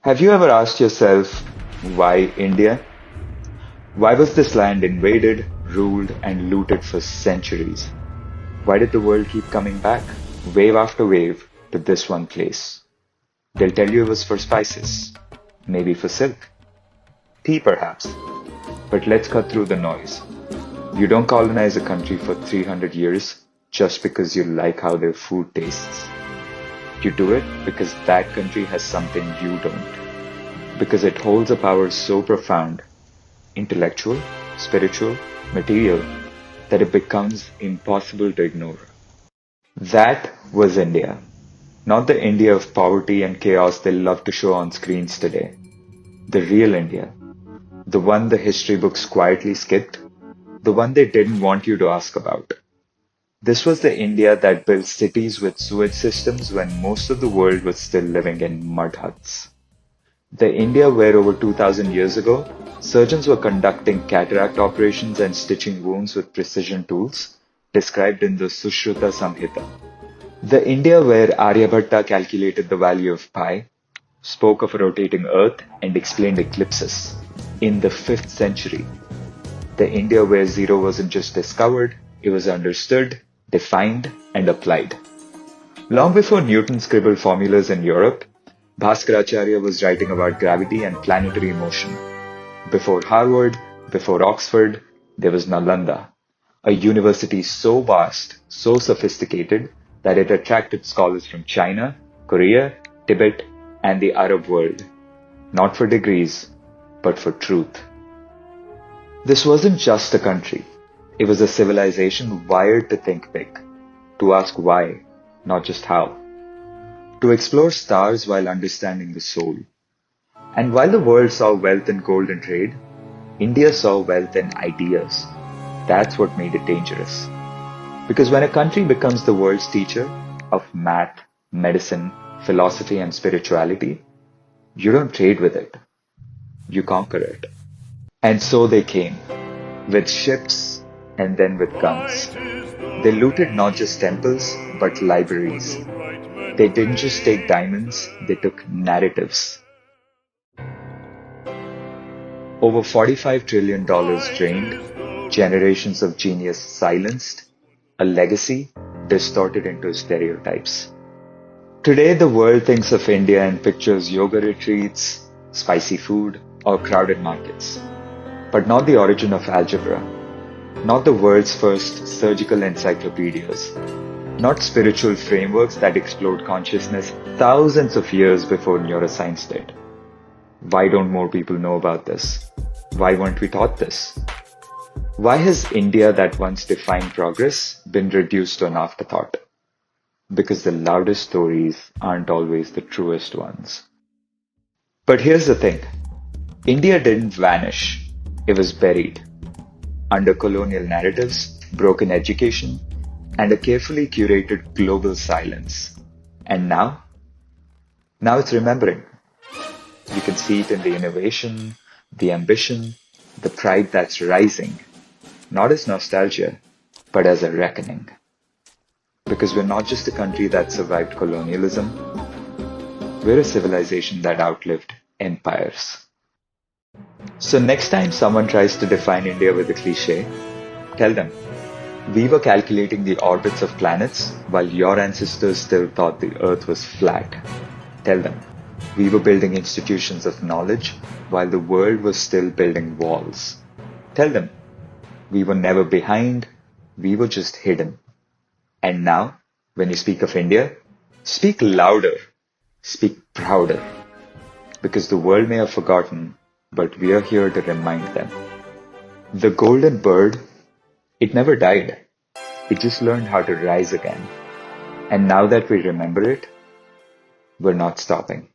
Have you ever asked yourself, why India? Why was this land invaded, ruled, and looted for centuries? Why did the world keep coming back, wave after wave, to this one place? They'll tell you it was for spices, maybe for silk, tea perhaps. But let's cut through the noise. You don't colonize a country for 300 years just because you like how their food tastes. You do it because that country has something you don't. Because it holds a power so profound, intellectual, spiritual, material, that it becomes impossible to ignore. That was India. Not the India of poverty and chaos they love to show on screens today. The real India. The one the history books quietly skipped. The one they didn't want you to ask about. This was the India that built cities with sewage systems when most of the world was still living in mud huts. The India where over 2000 years ago, surgeons were conducting cataract operations and stitching wounds with precision tools, described in the Sushruta Samhita. The India where Aryabhatta calculated the value of pi, spoke of a rotating earth, and explained eclipses in the 5th century. The India where zero wasn't just discovered, it was understood, defined, and applied. Long before Newton scribbled formulas in Europe, Bhaskaracharya was writing about gravity and planetary motion. Before Harvard, before Oxford, there was Nalanda, a university so vast, so sophisticated, that it attracted scholars from China, Korea, Tibet, and the Arab world. Not for degrees, but for truth. This wasn't just a country. It was a civilization wired to think big, to ask why, not just how, to explore stars while understanding the soul. And while the world saw wealth in gold and trade, India saw wealth in ideas. That's what made it dangerous. Because when a country becomes the world's teacher of math, medicine, philosophy, and spirituality, you don't trade with it. You conquer it. And so they came, with ships and then with guns. They looted not just temples, but libraries. They didn't just take diamonds, they took narratives. Over $45 trillion drained, generations of genius silenced, a legacy distorted into stereotypes. Today, the world thinks of India and pictures yoga retreats, spicy food, or crowded markets. But not the origin of algebra, not the world's first surgical encyclopedias, not spiritual frameworks that explored consciousness thousands of years before neuroscience did. Why don't more people know about this? Why weren't we taught this? Why has India that once defined progress been reduced to an afterthought? Because the loudest stories aren't always the truest ones. But here's the thing. India didn't vanish. It was buried. Under colonial narratives, broken education, and a carefully curated global silence. And now? Now it's remembering. You can see it in the innovation, the ambition, the pride that's rising. Not as nostalgia, but as a reckoning. Because we're not just a country that survived colonialism, we're a civilization that outlived empires. So next time someone tries to define India with a cliche, tell them, we were calculating the orbits of planets while your ancestors still thought the earth was flat. Tell them, we were building institutions of knowledge while the world was still building walls. Tell them, we were never behind, we were just hidden. And now, when you speak of India, speak louder, speak prouder. Because the world may have forgotten, but we are here to remind them. The golden bird, it never died. It just learned how to rise again. And now that we remember it, we're not stopping.